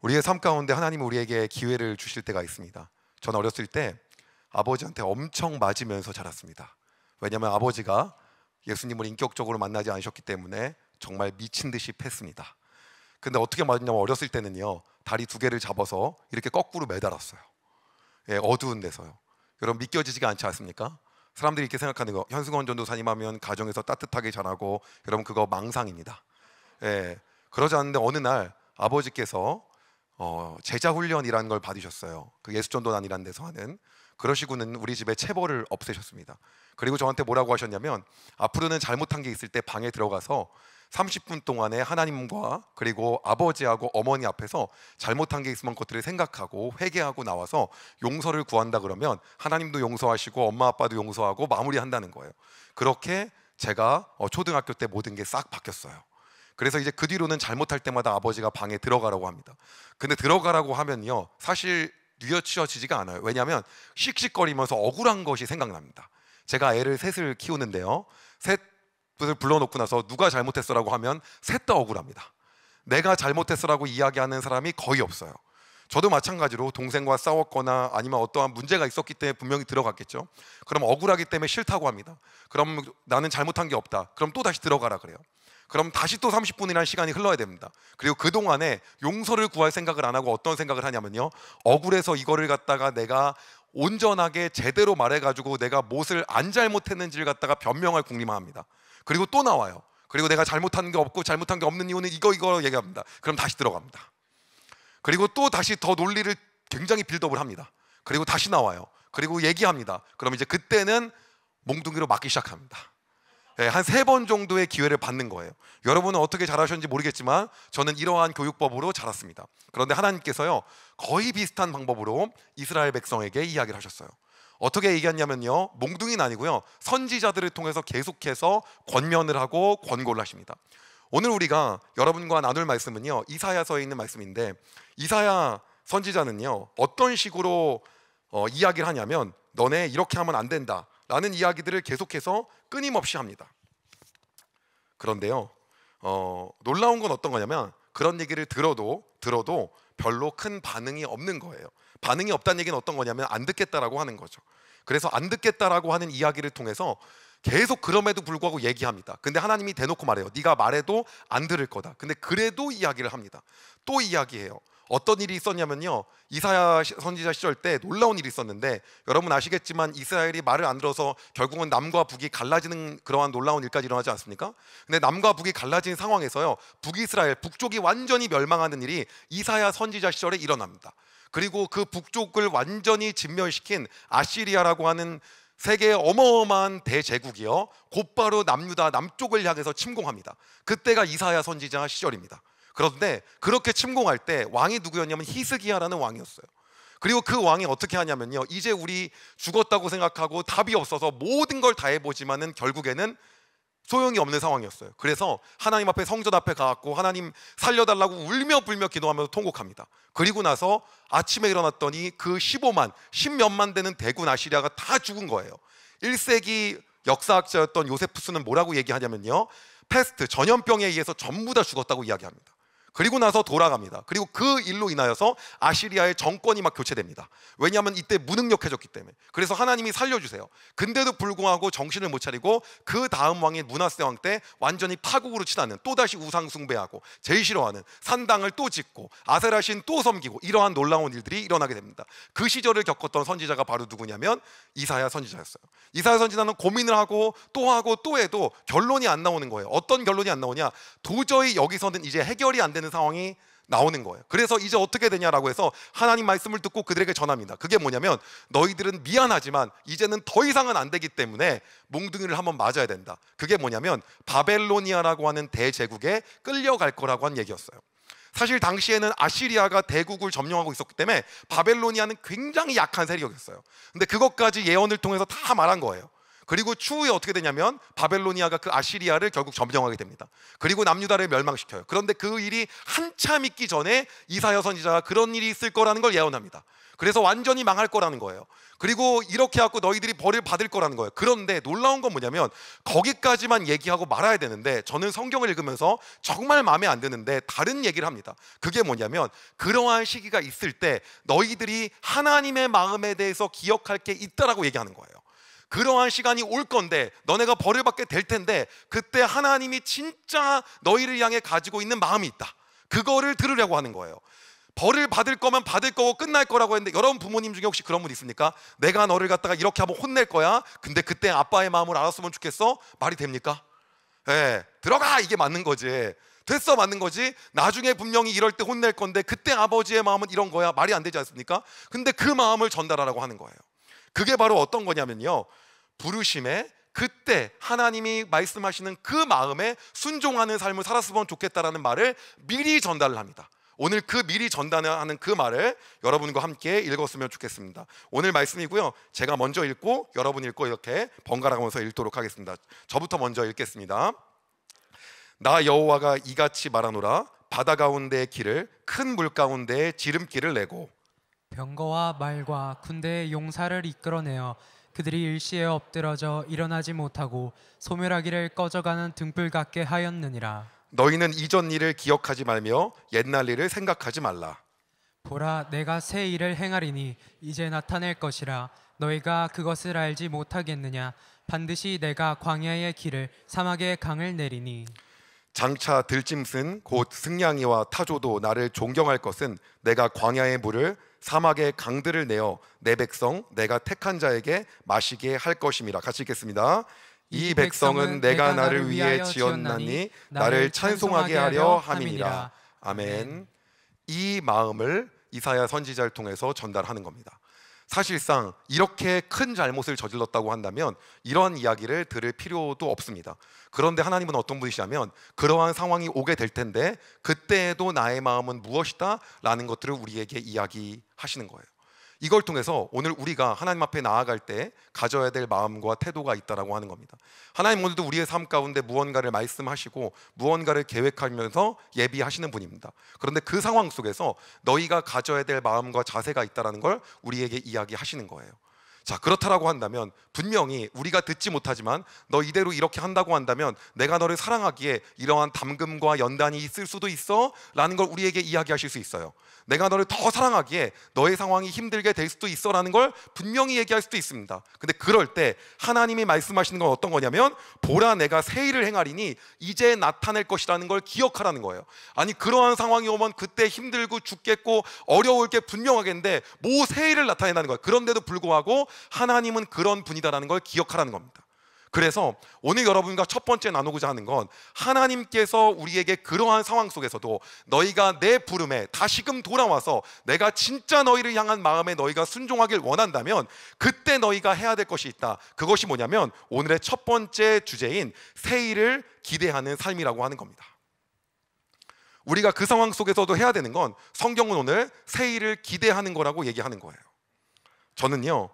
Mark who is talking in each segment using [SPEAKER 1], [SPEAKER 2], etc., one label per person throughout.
[SPEAKER 1] 우리의 삶 가운데 하나님은 우리에게 기회를 주실 때가 있습니다. 저는 어렸을 때 아버지한테 엄청 맞으면서 자랐습니다. 왜냐하면 아버지가 예수님을 인격적으로 만나지 않으셨기 때문에 정말 미친 듯이 팼습니다. 근데 어떻게 맞았냐면 어렸을 때는요, 다리 두 개를 잡아서 이렇게 거꾸로 매달았어요. 예, 어두운 데서요. 여러분 믿겨지지가 않지 않습니까? 사람들이 이렇게 생각하는 거, 현승원 전도사님 하면 가정에서 따뜻하게 자라고, 여러분 그거 망상입니다. 예, 그러지 않는데 어느 날 아버지께서 제자 훈련이라는 걸 받으셨어요. 그 예수전도단이라는 데서 하는. 그러시고는 우리 집에 체벌을 없애셨습니다. 그리고 저한테 뭐라고 하셨냐면, 앞으로는 잘못한 게 있을 때 방에 들어가서 30분 동안에 하나님과 그리고 아버지하고 어머니 앞에서 잘못한 게 있으면 그것들을 생각하고 회개하고 나와서 용서를 구한다. 그러면 하나님도 용서하시고 엄마 아빠도 용서하고 마무리한다는 거예요. 그렇게 제가 초등학교 때 모든 게 싹 바뀌었어요. 그래서 이제 그 뒤로는 잘못할 때마다 아버지가 방에 들어가라고 합니다. 근데 들어가라고 하면요, 사실 뉘어치어지지가 않아요. 왜냐하면 씩씩거리면서 억울한 것이 생각납니다. 제가 애를 셋을 키우는데요, 셋을 불러놓고 나서 누가 잘못했어라고 하면 셋 다 억울합니다. 내가 잘못했어라고 이야기하는 사람이 거의 없어요. 저도 마찬가지로 동생과 싸웠거나 아니면 어떠한 문제가 있었기 때문에 분명히 들어갔겠죠. 그럼 억울하기 때문에 싫다고 합니다. 그럼 나는 잘못한 게 없다. 그럼 또 다시 들어가라 그래요. 그럼 다시 또 30분이라는 시간이 흘러야 됩니다. 그리고 그동안에 용서를 구할 생각을 안 하고 어떤 생각을 하냐면요, 억울해서 이거를 갖다가 내가 온전하게 제대로 말해가지고 내가 무엇을 안 잘못했는지를 갖다가 변명할 궁리만 합니다. 그리고 또 나와요. 그리고 내가 잘못한 게 없고 잘못한 게 없는 이유는 이거 얘기합니다. 그럼 다시 들어갑니다. 그리고 또 다시 더 논리를 굉장히 빌드업을 합니다. 그리고 다시 나와요. 그리고 얘기합니다. 그럼 이제 그때는 몽둥이로 맞기 시작합니다. 한 3번 정도의 기회를 받는 거예요. 여러분은 어떻게 자라셨는지 모르겠지만 저는 이러한 교육법으로 자랐습니다. 그런데 하나님께서요, 거의 비슷한 방법으로 이스라엘 백성에게 이야기를 하셨어요. 어떻게 얘기했냐면요, 몽둥이는 아니고요, 선지자들을 통해서 계속해서 권면을 하고 권고를 하십니다. 오늘 우리가 여러분과 나눌 말씀은요, 이사야서에 있는 말씀인데, 이사야 선지자는요 어떤 식으로 이야기를 하냐면, 너네 이렇게 하면 안 된다 라는 이야기들을 계속해서 끊임없이 합니다. 그런데요, 놀라운 건 어떤 거냐면, 그런 얘기를 들어도 별로 큰 반응이 없는 거예요. 반응이 없다는 얘기는 어떤 거냐면 안 듣겠다라고 하는 거죠. 그래서 안 듣겠다라고 하는 이야기를 통해서 계속 그럼에도 불구하고 얘기합니다. 근데 하나님이 대놓고 말해요. 네가 말해도 안 들을 거다. 근데 그래도 이야기를 합니다. 또 이야기해요. 어떤 일이 있었냐면요, 이사야 선지자 시절 때 놀라운 일이 있었는데, 여러분 아시겠지만 이스라엘이 말을 안 들어서 결국은 남과 북이 갈라지는 그러한 놀라운 일까지 일어나지 않습니까? 근데 남과 북이 갈라진 상황에서요, 북이스라엘, 북쪽이 완전히 멸망하는 일이 이사야 선지자 시절에 일어납니다. 그리고 그 북쪽을 완전히 진멸시킨 아시리아라고 하는 세계의 어마어마한 대제국이요, 곧바로 남유다 남쪽을 향해서 침공합니다. 그때가 이사야 선지자 시절입니다. 그런데 그렇게 침공할 때 왕이 누구였냐면 히스기야라는 왕이었어요. 그리고 그 왕이 어떻게 하냐면요, 이제 우리 죽었다고 생각하고 답이 없어서 모든 걸 다 해보지만은 결국에는 소용이 없는 상황이었어요. 그래서 하나님 앞에, 성전 앞에 가갖고 하나님 살려달라고 울며 불며 기도하면서 통곡합니다. 그리고 나서 아침에 일어났더니 그 15만, 10몇만 되는 대군 아시리아가 다 죽은 거예요. 1세기 역사학자였던 요세푸스는 뭐라고 얘기하냐면요, 패스트, 전염병에 의해서 전부 다 죽었다고 이야기합니다. 그리고 나서 돌아갑니다. 그리고 그 일로 인하여서 아시리아의 정권이 막 교체됩니다. 왜냐하면 이때 무능력해졌기 때문에. 그래서 하나님이 살려주세요. 근데도 불구하고 정신을 못 차리고 그 다음 왕인 므낫세 왕 때 완전히 파국으로 치닫는, 또다시 우상 숭배하고 제일 싫어하는 산당을 또 짓고 아세라신 또 섬기고, 이러한 놀라운 일들이 일어나게 됩니다. 그 시절을 겪었던 선지자가 바로 누구냐면 이사야 선지자였어요. 이사야 선지자는 고민을 하고 또 해도 결론이 안 나오는 거예요. 어떤 결론이 안 나오냐, 도저히 여기서는 이제 해결이 안 되는 상황이 나오는 거예요. 그래서 이제 어떻게 되냐라고 해서 하나님 말씀을 듣고 그들에게 전합니다. 그게 뭐냐면, 너희들은 미안하지만 이제는 더 이상은 안 되기 때문에 몽둥이를 한번 맞아야 된다. 그게 뭐냐면 바벨로니아라고 하는 대제국에 끌려갈 거라고 한 얘기였어요. 사실 당시에는 아시리아가 대국을 점령하고 있었기 때문에 바벨로니아는 굉장히 약한 세력이었어요. 근데 그것까지 예언을 통해서 다 말한 거예요. 그리고 추후에 어떻게 되냐면 바벨로니아가 그 아시리아를 결국 점령하게 됩니다. 그리고 남유다를 멸망시켜요. 그런데 그 일이 한참 있기 전에 이사야 선지자가 그런 일이 있을 거라는 걸 예언합니다. 그래서 완전히 망할 거라는 거예요. 그리고 이렇게 해갖고 너희들이 벌을 받을 거라는 거예요. 그런데 놀라운 건 뭐냐면 거기까지만 얘기하고 말아야 되는데, 저는 성경을 읽으면서 정말 마음에 안 드는데 다른 얘기를 합니다. 그게 뭐냐면 그러한 시기가 있을 때 너희들이 하나님의 마음에 대해서 기억할 게 있다라고 얘기하는 거예요. 그러한 시간이 올 건데 너네가 벌을 받게 될 텐데 그때 하나님이 진짜 너희를 향해 가지고 있는 마음이 있다, 그거를 들으려고 하는 거예요. 벌을 받을 거면 받을 거고 끝날 거라고 했는데, 여러분 부모님 중에 혹시 그런 분 있습니까? 내가 너를 갖다가 이렇게 하면 혼낼 거야, 근데 그때 아빠의 마음을 알았으면 좋겠어? 말이 됩니까? 들어가, 이게 맞는 거지. 됐어, 맞는 거지. 나중에 분명히 이럴 때 혼낼 건데 그때 아버지의 마음은 이런 거야, 말이 안 되지 않습니까? 근데 그 마음을 전달하라고 하는 거예요. 그게 바로 어떤 거냐면요, 부르심에 그때 하나님이 말씀하시는 그 마음에 순종하는 삶을 살았으면 좋겠다라는 말을 미리 전달을 합니다. 오늘 그 미리 전달하는 그 말을 여러분과 함께 읽었으면 좋겠습니다. 오늘 말씀이고요, 제가 먼저 읽고 여러분 읽고 이렇게 번갈아가면서 읽도록 하겠습니다. 저부터 먼저 읽겠습니다. 나 여호와가 이같이 말하노라. 바다 가운데의 길을, 큰 물 가운데에 지름길을 내고
[SPEAKER 2] 병거와 말과 군대의 용사를 이끌어내어 그들이 일시에 엎드러져 일어나지 못하고 소멸하기를 꺼져가는 등불 같게 하였느니라.
[SPEAKER 1] 너희는 이전 일을 기억하지 말며 옛날 일을 생각하지 말라.
[SPEAKER 2] 보라, 내가 새 일을 행하리니 이제 나타낼 것이라. 너희가 그것을 알지 못하겠느냐? 반드시 내가 광야의 길을, 사막의 강을 내리니.
[SPEAKER 1] 장차 들짐승 곧 승냥이와 타조도 나를 존경할 것은 내가 광야의 물을, 사막의 강들을 내어 내 백성 내가 택한 자에게 마시게 할 것임이라. 같이 읽겠습니다. 이 백성은 내가 나를 위해 지었나니 나를 찬송하게 하려 함이니라. 아멘. 이 마음을 이사야 선지자를 통해서 전달하는 겁니다. 사실상 이렇게 큰 잘못을 저질렀다고 한다면 이런 이야기를 들을 필요도 없습니다. 그런데 하나님은 어떤 분이시냐면 그러한 상황이 오게 될 텐데 그때에도 나의 마음은 무엇이다? 라는 것들을 우리에게 이야기하시는 거예요. 이걸 통해서 오늘 우리가 하나님 앞에 나아갈 때 가져야 될 마음과 태도가 있다라고 하는 겁니다. 하나님 오늘도 우리의 삶 가운데 무언가를 말씀하시고 무언가를 계획하면서 예비하시는 분입니다. 그런데 그 상황 속에서 너희가 가져야 될 마음과 자세가 있다라는 걸 우리에게 이야기하시는 거예요. 자, 그렇다라고 한다면 분명히 우리가 듣지 못하지만 너 이대로 이렇게 한다고 한다면 내가 너를 사랑하기에 이러한 담금과 연단이 있을 수도 있어 라는 걸 우리에게 이야기하실 수 있어요. 내가 너를 더 사랑하기에 너의 상황이 힘들게 될 수도 있어 라는 걸 분명히 얘기할 수도 있습니다. 근데 그럴 때 하나님이 말씀하시는 건 어떤 거냐면 보라, 내가 새 일을 행하리니 이제 나타낼 것이라는 걸 기억하라는 거예요. 아니, 그러한 상황이 오면 그때 힘들고 죽겠고 어려울 게 분명하겠는데 뭐 새 일을 나타낸다는 거예요. 그런데도 불구하고 하나님은 그런 분이다라는 걸 기억하라는 겁니다. 그래서 오늘 여러분과 첫 번째 나누고자 하는 건 하나님께서 우리에게 그러한 상황 속에서도 너희가 내 부름에 다시금 돌아와서 내가 진짜 너희를 향한 마음에 너희가 순종하길 원한다면 그때 너희가 해야 될 것이 있다. 그것이 뭐냐면 오늘의 첫 번째 주제인 새 일을 기대하는 삶이라고 하는 겁니다. 우리가 그 상황 속에서도 해야 되는 건 성경은 오늘 새 일을 기대하는 거라고 얘기하는 거예요. 저는요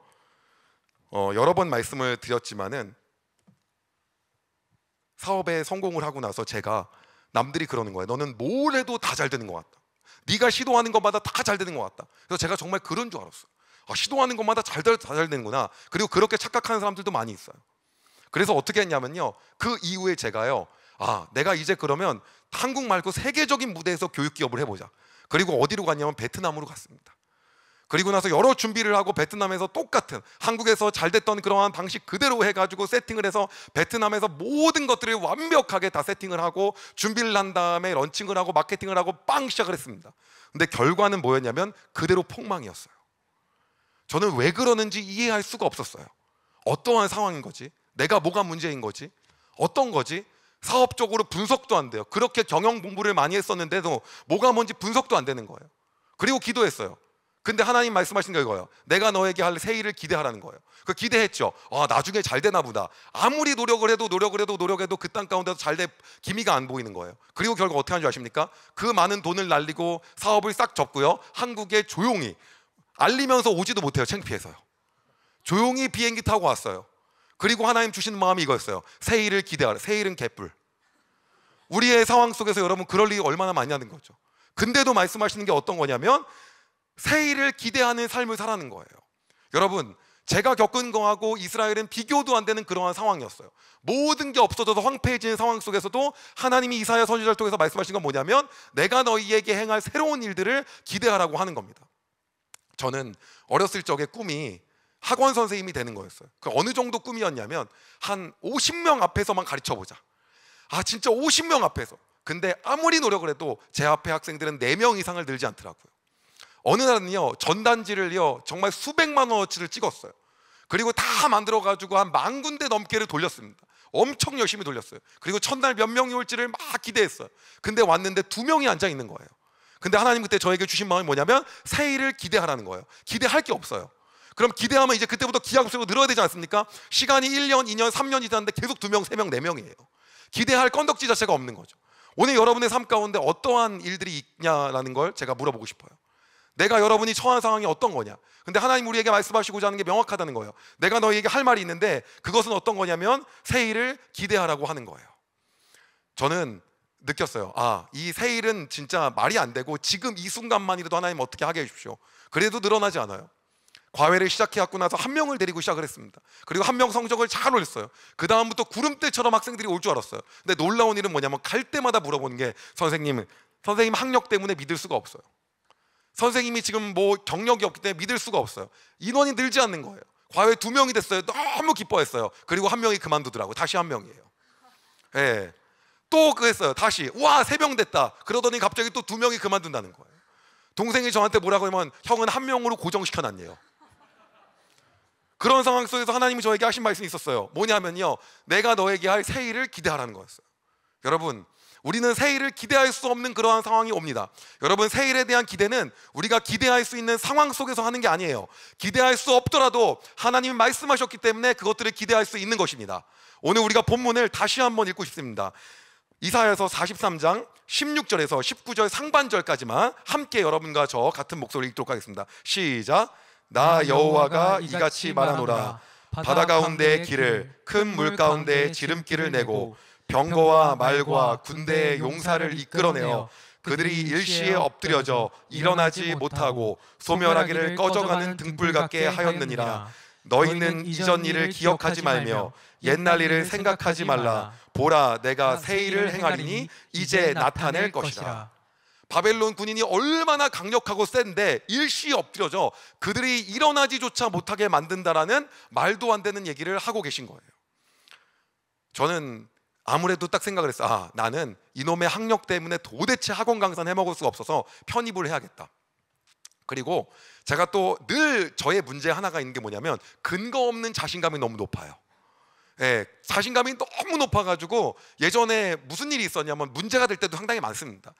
[SPEAKER 1] 여러 번 말씀을 드렸지만은 사업에 성공을 하고 나서 제가 남들이 그러는 거예요. 너는 뭘 해도 다 잘 되는 것 같다. 네가 시도하는 것마다 다 잘 되는 것 같다. 그래서 제가 정말 그런 줄 알았어요. 시도하는 것마다 잘 되는구나. 그리고 그렇게 착각하는 사람들도 많이 있어요. 그래서 어떻게 했냐면요, 그 이후에 제가요 내가 이제 그러면 한국 말고 세계적인 무대에서 교육 기업을 해보자. 그리고 어디로 갔냐면 베트남으로 갔습니다. 그리고 나서 여러 준비를 하고 베트남에서 똑같은 한국에서 잘 됐던 그러한 방식 그대로 해가지고 세팅을 해서 베트남에서 모든 것들을 완벽하게 다 세팅을 하고 준비를 한 다음에 런칭을 하고 마케팅을 하고 빵 시작을 했습니다. 근데 결과는 뭐였냐면 그대로 폭망이었어요. 저는 왜 그러는지 이해할 수가 없었어요. 어떠한 상황인 거지? 내가 뭐가 문제인 거지? 어떤 거지? 사업적으로 분석도 안 돼요. 그렇게 경영 공부를 많이 했었는데도 뭐가 뭔지 분석도 안 되는 거예요. 그리고 기도했어요. 근데 하나님 말씀하신 게 이거예요. 내가 너에게 할 새 일을 기대하라는 거예요. 그 기대했죠. 나중에 잘 되나 보다. 아무리 노력을 해도 그 땅 가운데서 잘 될 기미가 안 보이는 거예요. 그리고 결국 어떻게 한 줄 아십니까? 그 많은 돈을 날리고 사업을 싹 접고요, 한국에 조용히 알리면서 오지도 못해요. 창피해서요. 조용히 비행기 타고 왔어요. 그리고 하나님 주시는 마음이 이거였어요. 새일을 기대하라. 새일은 개뿔. 우리의 상황 속에서 여러분 그럴 일이 얼마나 많냐는 거죠. 근데도 말씀하시는 게 어떤 거냐면 새일을 기대하는 삶을 살아는 거예요. 여러분, 제가 겪은 거하고 이스라엘은 비교도 안 되는 그러한 상황이었어요. 모든 게 없어져서 황폐해지는 상황 속에서도 하나님이 이사야 선지자를 통해서 말씀하신 건 뭐냐면 내가 너희에게 행할 새로운 일들을 기대하라고 하는 겁니다. 저는 어렸을 적에 꿈이 학원 선생님이 되는 거였어요. 그 어느 정도 꿈이었냐면 한 50명 앞에서만 가르쳐보자. 진짜 50명 앞에서. 근데 아무리 노력을 해도 제 앞에 학생들은 4명 이상을 늘지 않더라고요. 어느 날은요, 전단지를요 정말 수백만 원어치를 찍었어요. 그리고 다 만들어가지고 한 10,000군데 넘게를 돌렸습니다. 엄청 열심히 돌렸어요. 그리고 첫날 몇 명이 올지를 막 기대했어요. 근데 왔는데 2명이 앉아 있는 거예요. 근데 하나님 그때 저에게 주신 마음이 뭐냐면 새일을 기대하라는 거예요. 기대할 게 없어요. 그럼 기대하면 이제 그때부터 기하급수로 늘어야 되지 않습니까? 시간이 1년, 2년, 3년이 지났는데 계속 2명, 3명, 4명이에요. 기대할 건덕지 자체가 없는 거죠. 오늘 여러분의 삶 가운데 어떠한 일들이 있냐라는 걸 제가 물어보고 싶어요. 내가 여러분이 처한 상황이 어떤 거냐? 근데 하나님 우리에게 말씀하시고자 하는 게 명확하다는 거예요. 내가 너희에게 할 말이 있는데 그것은 어떤 거냐면 새일을 기대하라고 하는 거예요. 저는 느꼈어요. 이 새일은 진짜 말이 안 되고 지금 이 순간만이라도 하나님 어떻게 하게 해주십시오. 그래도 늘어나지 않아요. 과외를 시작해갖고 나서 1명을 데리고 시작을 했습니다. 그리고 1명 성적을 잘 올렸어요. 그 다음부터 구름대처럼 학생들이 올 줄 알았어요. 근데 놀라운 일은 뭐냐면 갈 때마다 물어보는 게 선생님 학력 때문에 믿을 수가 없어요. 선생님이 지금 뭐 경력이 없기 때문에 믿을 수가 없어요. 인원이 늘지 않는 거예요. 과외 2명이 됐어요. 너무 기뻐했어요. 그리고 1명이 그만두더라고요. 다시 1명이에요. 예. 또 그랬어요. 다시 3명 됐다. 그러더니 갑자기 또 2명이 그만둔다는 거예요. 동생이 저한테 뭐라고 하면 형은 1명으로 고정시켜놨네요. 그런 상황 속에서 하나님이 저에게 하신 말씀이 있었어요. 뭐냐면요, 내가 너에게 할 새일을 기대하라는 거였어요. 여러분, 우리는 새일을 기대할 수 없는 그러한 상황이 옵니다. 여러분, 새일에 대한 기대는 우리가 기대할 수 있는 상황 속에서 하는 게 아니에요. 기대할 수 없더라도 하나님이 말씀하셨기 때문에 그것들을 기대할 수 있는 것입니다. 오늘 우리가 본문을 다시 한번 읽고 싶습니다. 이사야서 43장 16절에서 19절 상반절까지만 함께 여러분과 저 같은 목소리를 읽도록 하겠습니다. 시작. 나 여호와가 이같이 말하노라. 바다 가운데의 길을 큰 물 가운데에 지름길을 내고 병거와 말과 군대의 용사를 이끌어내어 그들이 일시에 엎드려져 일어나지 못하고 소멸하기를 꺼져가는 등불 같게 하였느니라. 너희는 이전 일을 기억하지 말며 옛날 일을 생각하지 말라. 보라, 내가 새 일을 행하리니 이제 나타낼 것이라. 바벨론 군인이 얼마나 강력하고 센데 일시에 엎드려져 그들이 일어나지조차 못하게 만든다라는 말도 안 되는 얘기를 하고 계신 거예요. 저는 아무래도 딱 생각을 했어요. 나는 이놈의 학력 때문에 도대체 학원 강사는 해먹을 수가 없어서 편입을 해야겠다. 그리고 제가 또 늘 저의 문제 하나가 있는 게 뭐냐면 근거 없는 자신감이 너무 높아요. 자신감이 너무 높아가지고 예전에 무슨 일이 있었냐면 문제가 될 때도 상당히 많습니다.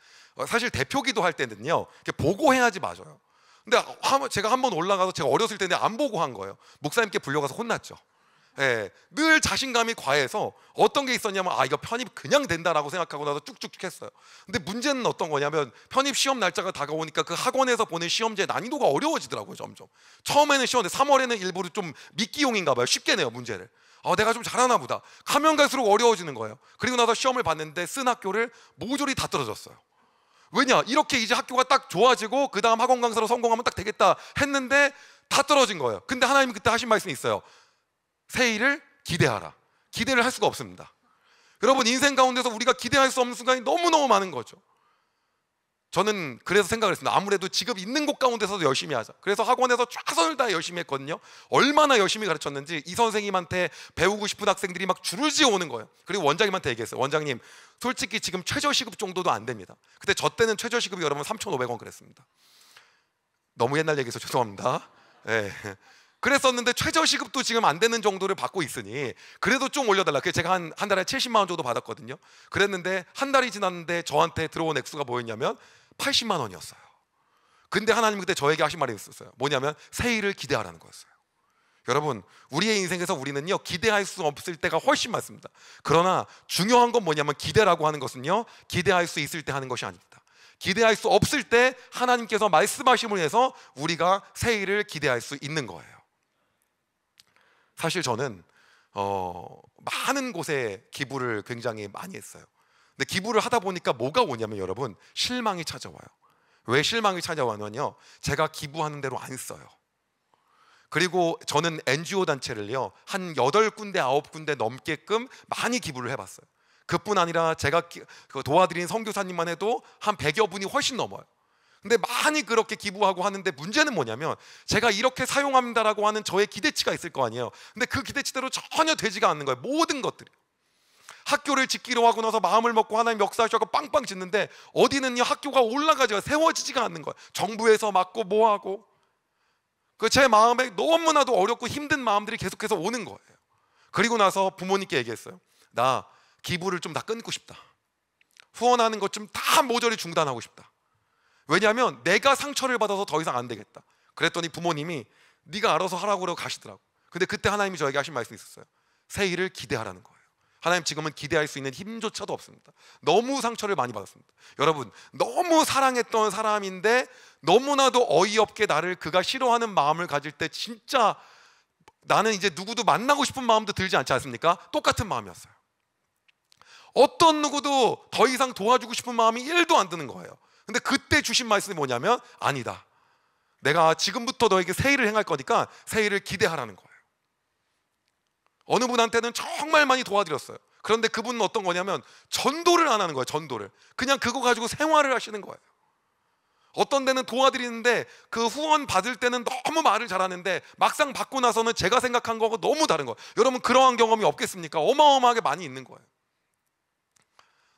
[SPEAKER 1] 사실 대표기도 할 때는요 보고해야지 맞아요. 근데 제가 한번 올라가서 제가 어렸을 때는 안 보고 한 거예요. 목사님께 불려가서 혼났죠. 늘 자신감이 과해서 어떤 게 있었냐면 이거 편입 그냥 된다라고 생각하고 나서 쭉쭉 했어요. 근데 문제는 어떤 거냐면 편입 시험 날짜가 다가오니까 그 학원에서 보는 시험지의 난이도가 어려워지더라고요. 점점 처음에는 쉬웠는데 3월에는 일부러 좀 미끼용인가 봐요. 쉽게 내요 문제를. 내가 좀 잘하나 보다. 가면 갈수록 어려워지는 거예요. 그리고 나서 시험을 봤는데 쓴 학교를 모조리 다 떨어졌어요. 왜냐? 이렇게 이제 학교가 딱 좋아지고 그 다음 학원 강사로 성공하면 딱 되겠다 했는데 다 떨어진 거예요. 근데 하나님이 그때 하신 말씀이 있어요. 새 일을 기대하라. 기대를 할 수가 없습니다. 여러분, 인생 가운데서 우리가 기대할 수 없는 순간이 너무너무 많은 거죠. 저는 그래서 생각을 했습니다. 아무래도 지금 있는 곳 가운데서도 열심히 하자. 그래서 학원에서 최선을 다해 열심히 했거든요. 얼마나 열심히 가르쳤는지 이 선생님한테 배우고 싶은 학생들이 막 줄을 지어 오는 거예요. 그리고 원장님한테 얘기했어요. 원장님, 솔직히 지금 최저시급 정도도 안 됩니다. 그때 저 때는 최저시급이 여러분 3,500원 그랬습니다. 너무 옛날 얘기해서 죄송합니다. 그랬었는데 최저시급도 지금 안 되는 정도를 받고 있으니 그래도 좀 올려달라. 그래서 제가 한 달에 70만 원 정도 받았거든요. 그랬는데 한 달이 지났는데 저한테 들어온 액수가 뭐였냐면 80만 원이었어요. 근데 하나님 그때 저에게 하신 말이 있었어요. 뭐냐면 새 일을 기대하라는 거였어요. 여러분, 우리의 인생에서 우리는요 기대할 수 없을 때가 훨씬 많습니다. 그러나 중요한 건 뭐냐면 기대라고 하는 것은요 기대할 수 있을 때 하는 것이 아닙니다. 기대할 수 없을 때 하나님께서 말씀하심을 해서 우리가 새 일을 기대할 수 있는 거예요. 사실 저는 많은 곳에 기부를 굉장히 많이 했어요. 근데 기부를 하다 보니까 뭐가 오냐면 여러분, 실망이 찾아와요. 왜 실망이 찾아와냐면요, 제가 기부하는 대로 안 써요. 그리고 저는 NGO 단체를요 한 8군데 9군데 넘게끔 많이 기부를 해봤어요. 그뿐 아니라 제가 도와드린 선교사님만 해도 한 100여 분이 훨씬 넘어요. 근데 많이 그렇게 기부하고 하는데 문제는 뭐냐면, 제가 이렇게 사용합니다라고 하는 저의 기대치가 있을 거 아니에요. 근데 그 기대치대로 전혀 되지가 않는 거예요. 모든 것들이. 학교를 짓기로 하고 나서 마음을 먹고 하나님 역사하셔서 빵빵 짓는데 어디는요 학교가 올라가지가 세워지지가 않는 거예요. 정부에서 막고 뭐하고. 제 마음에 너무나도 어렵고 힘든 마음들이 계속해서 오는 거예요. 그리고 나서 부모님께 얘기했어요. 나 기부를 좀 다 끊고 싶다. 후원하는 것 좀 다 모조리 중단하고 싶다. 왜냐하면 내가 상처를 받아서 더 이상 안 되겠다. 그랬더니 부모님이 네가 알아서 하라고 그러고 가시더라고. 근데 그때 하나님이 저에게 하신 말씀이 있었어요. 새 일을 기대하라는 거예요. 하나님, 지금은 기대할 수 있는 힘조차도 없습니다. 너무 상처를 많이 받았습니다. 여러분, 너무 사랑했던 사람인데 너무나도 어이없게 나를 그가 싫어하는 마음을 가질 때 진짜 나는 이제 누구도 만나고 싶은 마음도 들지 않지 않습니까? 똑같은 마음이었어요. 어떤 누구도 더 이상 도와주고 싶은 마음이 1도 안 드는 거예요. 근데 그때 주신 말씀이 뭐냐면, 아니다, 내가 지금부터 너에게 새 일을 행할 거니까 새 일을 기대하라는 거예요. 어느 분한테는 정말 많이 도와드렸어요. 그런데 그분은 어떤 거냐면 전도를 안 하는 거예요. 전도를 그냥 그거 가지고 생활을 하시는 거예요. 어떤 데는 도와드리는데 그 후원 받을 때는 너무 말을 잘하는데 막상 받고 나서는 제가 생각한 거하고 너무 다른 거예요. 여러분, 그러한 경험이 없겠습니까? 어마어마하게 많이 있는 거예요.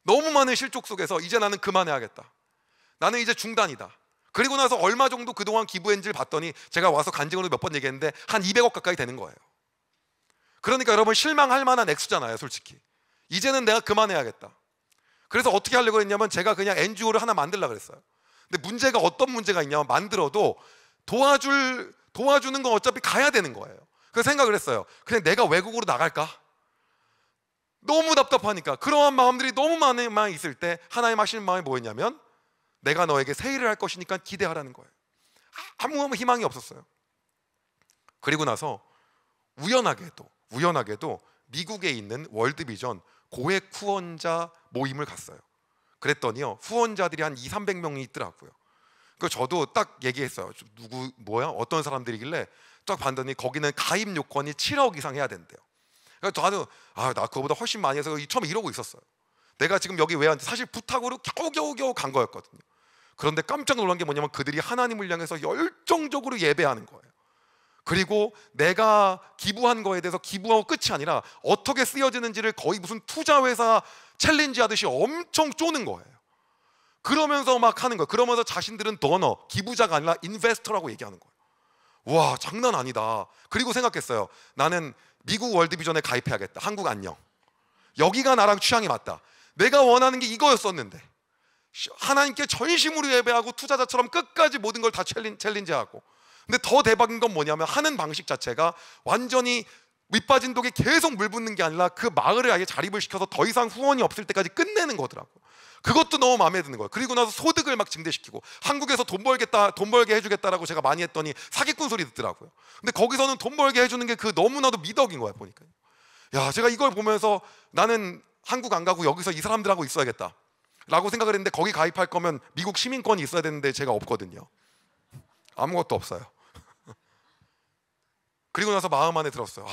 [SPEAKER 1] 너무 많은 실족 속에서 이제 나는 그만해야겠다, 나는 이제 중단이다. 그리고 나서 얼마 정도 그동안 기부했는지를 봤더니 제가 와서 간증으로 몇 번 얘기했는데 한 200억 가까이 되는 거예요. 그러니까 여러분, 실망할 만한 액수잖아요. 솔직히 이제는 내가 그만해야겠다. 그래서 어떻게 하려고 했냐면 제가 그냥 NGO를 하나 만들려고 그랬어요. 근데 문제가 어떤 문제가 있냐면, 만들어도 도와주는 건 어차피 가야 되는 거예요. 그래서 생각을 했어요. 그냥 내가 외국으로 나갈까? 너무 답답하니까. 그러한 마음들이 너무 많이 있을 때 하나님 하시는 마음이 뭐였냐면, 내가 너에게 새 일을 할 것이니까 기대하라는 거예요. 아무 희망이 없었어요. 그리고 나서 우연하게도 미국에 있는 월드비전 고액 후원자 모임을 갔어요. 그랬더니요, 후원자들이 한 200~300명이 있더라고요. 그 저도 딱 얘기했어요. 누구 뭐야? 어떤 사람들이길래 딱 봤더니 거기는 가입 요건이 7억 이상 해야 된대요. 그래서 저도 나 그거보다 훨씬 많이 해서 처음에 이러고 있었어요. 내가 지금 여기 왜 왔는지 사실 부탁으로 겨우겨우 간 거였거든요. 그런데 깜짝 놀란 게 뭐냐면 그들이 하나님을 향해서 열정적으로 예배하는 거예요. 그리고 내가 기부한 거에 대해서 기부하고 끝이 아니라 어떻게 쓰여지는지를 거의 무슨 투자회사 챌린지 하듯이 엄청 쪼는 거예요. 그러면서 막 하는 거예요. 그러면서 자신들은 도너, 기부자가 아니라 인베스터라고 얘기하는 거예요. 와, 장난 아니다. 그리고 생각했어요. 나는 미국 월드비전에 가입해야겠다. 한국 안녕. 여기가 나랑 취향이 맞다. 내가 원하는 게 이거였었는데 하나님께 전심으로 예배하고 투자자처럼 끝까지 모든 걸 다 챌린지하고. 근데 더 대박인 건 뭐냐면 하는 방식 자체가 완전히 밑빠진 독에 계속 물 붓는 게 아니라 그 마을을 아예 자립을 시켜서 더 이상 후원이 없을 때까지 끝내는 거더라고요. 그것도 너무 마음에 드는 거예요. 그리고 나서 소득을 막 증대시키고, 한국에서 돈 벌게 해주겠다라고 제가 많이 했더니 사기꾼 소리 듣더라고요. 근데 거기서는 돈 벌게 해주는 게 그 너무나도 미덕인 거야 보니까. 야, 제가 이걸 보면서 나는 한국 안 가고 여기서 이 사람들하고 있어야겠다 라고 생각을 했는데, 거기 가입할 거면 미국 시민권이 있어야 되는데 제가 없거든요. 아무것도 없어요. 그리고 나서 마음 안에 들었어요.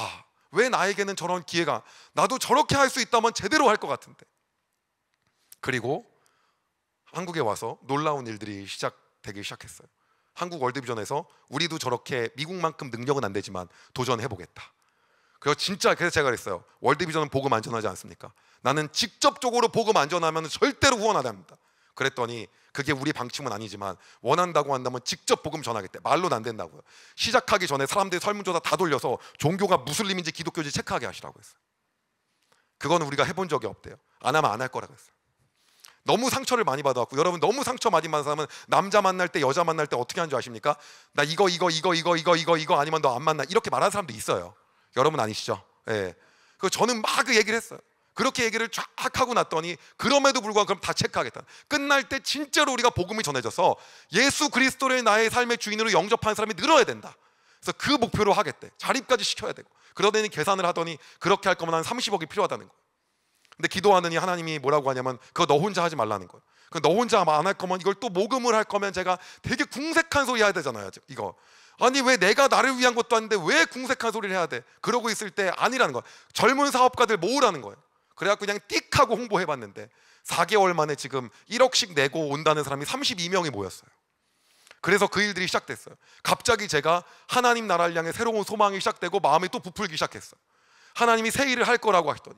[SPEAKER 1] 왜 나에게는 저런 기회가, 나도 저렇게 할 수 있다면 제대로 할 것 같은데. 그리고 한국에 와서 놀라운 일들이 시작되기 시작했어요. 한국 월드비전에서 우리도 저렇게 미국만큼 능력은 안 되지만 도전해보겠다. 그래서 제가 그랬어요. 월드비전은 복음 안 전하지 않습니까? 나는 직접적으로 복음 안 전하면 절대로 후원 안 합니다. 그랬더니 그게 우리 방침은 아니지만 원한다고 한다면 직접 복음 전하겠대. 말로는 안 된다고요. 시작하기 전에 사람들이 설문조사 다 돌려서 종교가 무슬림인지 기독교인지 체크하게 하시라고 했어요. 그거는 우리가 해본 적이 없대요. 안 하면 안 할 거라고 했어요. 너무 상처를 많이 받아왔고, 여러분 너무 상처 많이 받은 사람은 남자 만날 때 여자 만날 때 어떻게 하는 줄 아십니까? 나 이거 아니면 너 안 만나, 이렇게 말하는 사람도 있어요. 여러분 아니시죠? 예. 그 저는 막 그 얘기를 했어요. 그렇게 얘기를 쫙 하고 났더니 그럼에도 불구하고 그럼 다 체크하겠다. 끝날 때 진짜로 우리가 복음이 전해져서 예수 그리스도를 나의 삶의 주인으로 영접하는 사람이 늘어야 된다. 그래서 그 목표로 하겠대. 자립까지 시켜야 되고. 그러더니 계산을 하더니 그렇게 할 거면 한 30억이 필요하다는 거예요. 근데 기도하느니 하나님이 뭐라고 하냐면 그거 너 혼자 하지 말라는 거예요. 너 혼자 안 할 거면 이걸 또 모금을 할 거면 제가 되게 궁색한 소리 해야 되잖아요. 이거 아니 왜 내가 나를 위한 것도 아닌데 왜 궁색한 소리를 해야 돼? 그러고 있을 때 아니라는 거예요. 젊은 사업가들 모으라는 거예요. 그래갖고 그냥 띡 하고 홍보해봤는데 4개월 만에 지금 1억씩 내고 온다는 사람이 32명이 모였어요. 그래서 그 일들이 시작됐어요. 갑자기 제가 하나님 나라를 향해 새로운 소망이 시작되고 마음이 또 부풀기 시작했어요. 하나님이 새 일을 할 거라고 하시더니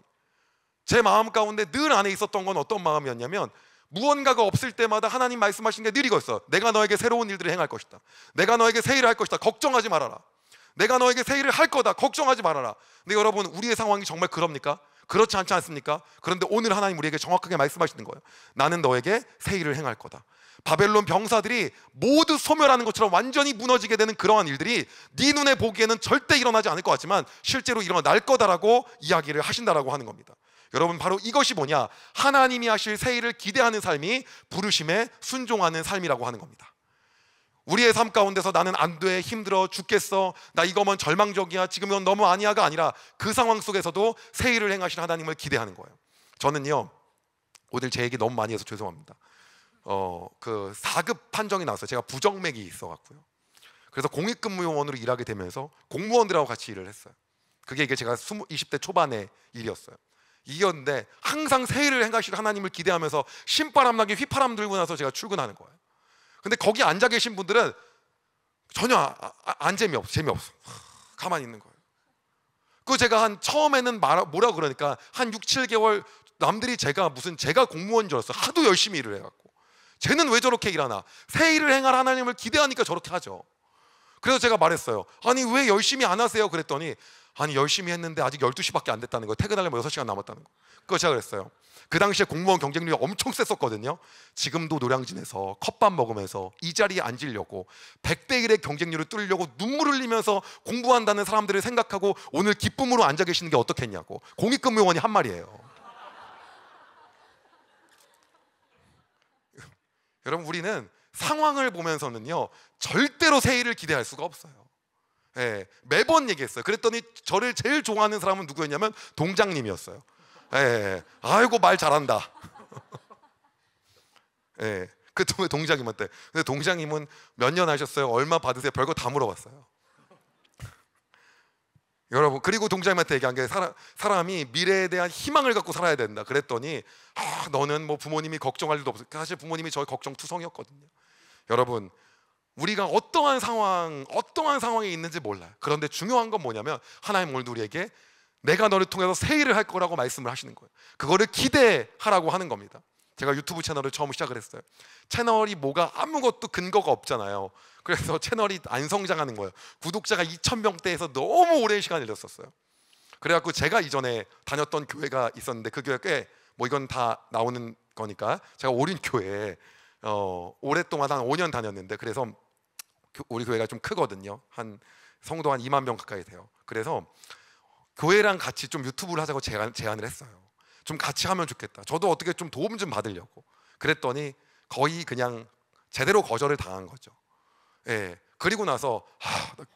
[SPEAKER 1] 제 마음 가운데 늘 안에 있었던 건 어떤 마음이었냐면 무언가가 없을 때마다 하나님 말씀하시는 게 늘 이거였어요. 내가 너에게 새로운 일들을 행할 것이다. 내가 너에게 새 일을 할 것이다. 걱정하지 말아라. 내가 너에게 새 일을 할 거다. 걱정하지 말아라. 근데 여러분 우리의 상황이 정말 그럽니까? 그렇지 않지 않습니까? 그런데 오늘 하나님 우리에게 정확하게 말씀하시는 거예요. 나는 너에게 새 일을 행할 거다. 바벨론 병사들이 모두 소멸하는 것처럼 완전히 무너지게 되는 그러한 일들이 네 눈에 보기에는 절대 일어나지 않을 것 같지만 실제로 일어날 거다라고 이야기를 하신다라고 하는 겁니다. 여러분 바로 이것이 뭐냐? 하나님이 하실 새 일을 기대하는 삶이 부르심에 순종하는 삶이라고 하는 겁니다. 우리의 삶 가운데서 나는 안 돼, 힘들어, 죽겠어, 나 이거면 절망적이야, 지금은 너무 아니야가 아니라 그 상황 속에서도 새 일을 행하실 하나님을 기대하는 거예요. 저는요 오늘 제 얘기 너무 많이 해서 죄송합니다. 그 4급 판정이 나왔어요. 제가 부정맥이 있어갖고요. 그래서 공익근무요원으로 일하게 되면서 공무원들하고 같이 일을 했어요. 그게 이게 제가 20대 초반의 일이었어요. 이겼는데 항상 새 일을 행하실 하나님을 기대하면서 신바람 나게 휘파람 들고 나서 제가 출근하는 거예요. 근데 거기 앉아 계신 분들은 전혀 안 재미없어. 가만히 있는 거예요. 그 제가 한 처음에는 뭐라 그러니까 한 6, 7개월 남들이 제가 공무원인 줄 알았어요. 하도 열심히 일을 해갖고 쟤는 왜 저렇게 일하나? 새 일을 행할 하나님을 기대하니까 저렇게 하죠. 그래서 제가 말했어요. 아니 왜 열심히 안 하세요? 그랬더니 아니 열심히 했는데 아직 12시밖에 안 됐다는 거예요. 퇴근하려면 6시간 남았다는 거. 그거 제가 그랬어요. 그 당시에 공무원 경쟁률이 엄청 셌었거든요. 지금도 노량진에서 컵밥 먹으면서 이 자리에 앉으려고 100대 1의 경쟁률을 뚫으려고 눈물 흘리면서 공부한다는 사람들을 생각하고 오늘 기쁨으로 앉아 계시는 게 어떻겠냐고 공익근무요원이 한 말이에요. 여러분 우리는 상황을 보면서는요 절대로 새 일을 기대할 수가 없어요. 예, 매번 얘기했어요. 그랬더니 저를 제일 좋아하는 사람은 누구였냐면 동장님이었어요. 예, 아이고 말 잘한다. 예, 그 동장님한테. 근데 동장님은 몇 년 하셨어요? 얼마 받으세요? 별거 다 물어봤어요. 여러분 그리고 동장님한테 얘기한 게 사람이 미래에 대한 희망을 갖고 살아야 된다. 그랬더니 너는 뭐 부모님이 걱정할 일도 없어. 사실 부모님이 저희 걱정투성이었거든요. 여러분 우리가 어떠한 상황에 있는지 몰라요. 그런데 중요한 건 뭐냐면 하나님 오늘 우리에게 내가 너를 통해서 새 일을 할 거라고 말씀을 하시는 거예요. 그거를 기대하라고 하는 겁니다. 제가 유튜브 채널을 처음 시작을 했어요. 채널이 뭐가 아무것도 근거가 없잖아요. 그래서 채널이 안 성장하는 거예요. 구독자가 2,000명대에서 너무 오랜 시간을 잃었었어요. 그래갖고 제가 이전에 다녔던 교회가 있었는데 그 교회 꽤 뭐 이건 다 나오는 거니까 제가 오륜교회에 오랫동안 한 5년 다녔는데 그래서 우리 교회가 좀 크거든요. 한 성도 한 2만 명 가까이 돼요. 그래서 교회랑 같이 좀 유튜브를 하자고 제안을 했어요. 좀 같이 하면 좋겠다. 저도 어떻게 좀 도움 좀 받으려고. 그랬더니 거의 그냥 제대로 거절을 당한 거죠. 예. 그리고 나서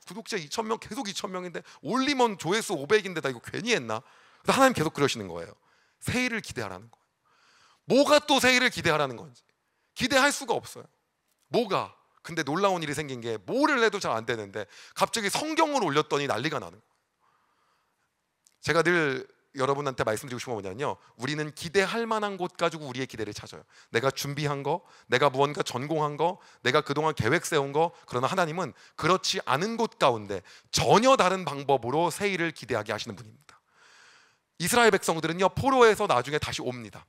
[SPEAKER 1] 구독자 2,000명 계속 2,000명인데 올리면 조회수 500인데 나 이거 괜히 했나? 하나님 계속 그러시는 거예요. 새 일을 기대하라는 거예요. 뭐가 또 새 일을 기대하라는 건지 기대할 수가 없어요. 뭐가? 근데 놀라운 일이 생긴 게 뭐를 해도 잘 안 되는데 갑자기 성경을 올렸더니 난리가 나는 거예요. 제가 늘 여러분한테 말씀드리고 싶은 건 뭐냐면요, 우리는 기대할 만한 곳 가지고 우리의 기대를 찾아요. 내가 준비한 거, 내가 무언가 전공한 거, 내가 그동안 계획 세운 거. 그러나 하나님은 그렇지 않은 곳 가운데 전혀 다른 방법으로 새 일을 기대하게 하시는 분입니다. 이스라엘 백성들은요 포로에서 나중에 다시 옵니다.